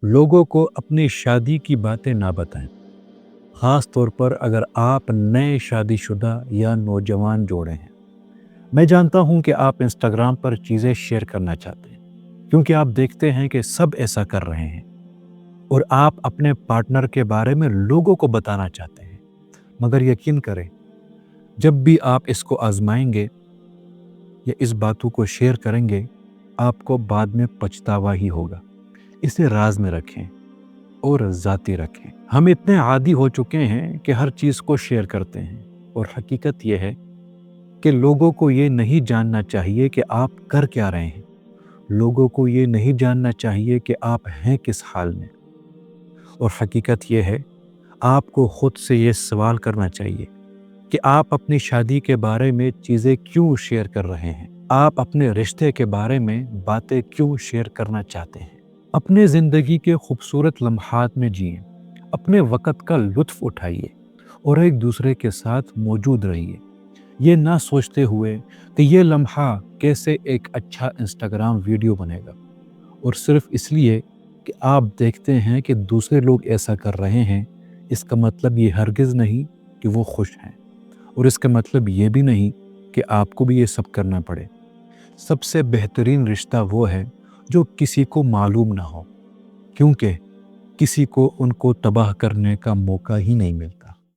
लोगों को अपनी शादी की बातें ना बताएं, ख़ास तौर पर अगर आप नए शादीशुदा या नौजवान जोड़े हैं। मैं जानता हूं कि आप इंस्टाग्राम पर चीज़ें शेयर करना चाहते हैं क्योंकि आप देखते हैं कि सब ऐसा कर रहे हैं और आप अपने पार्टनर के बारे में लोगों को बताना चाहते हैं। मगर यकीन करें, जब भी आप इसको आजमाएंगे या इस बातों को शेयर करेंगे, आपको बाद में पछतावा ही होगा। इसे राज में रखें और ज़ाती रखें। हम इतने आदी हो चुके हैं कि हर चीज़ को शेयर करते हैं और हकीकत यह है कि लोगों को ये नहीं जानना चाहिए कि आप कर क्या रहे हैं। लोगों को ये नहीं जानना चाहिए कि आप हैं किस हाल में। और हकीकत यह है, आपको खुद से ये सवाल करना चाहिए कि आप अपनी शादी के बारे में चीज़ें क्यों शेयर कर रहे हैं। आप अपने रिश्ते के बारे में बातें क्यों शेयर करना चाहते हैं। अपने ज़िंदगी के खूबसूरत लम्हात में जिए, अपने वक़्त का लुत्फ़ उठाइए और एक दूसरे के साथ मौजूद रहिए। ये ना सोचते हुए कि ये लम्हा कैसे एक अच्छा इंस्टाग्राम वीडियो बनेगा, और सिर्फ इसलिए कि आप देखते हैं कि दूसरे लोग ऐसा कर रहे हैं, इसका मतलब ये हरगिज़ नहीं कि वो खुश हैं, और इसका मतलब ये भी नहीं कि आपको भी ये सब करना पड़े। सबसे बेहतरीन रिश्ता वो है जो किसी को मालूम ना हो, क्योंकि किसी को उनको तबाह करने का मौका ही नहीं मिलता।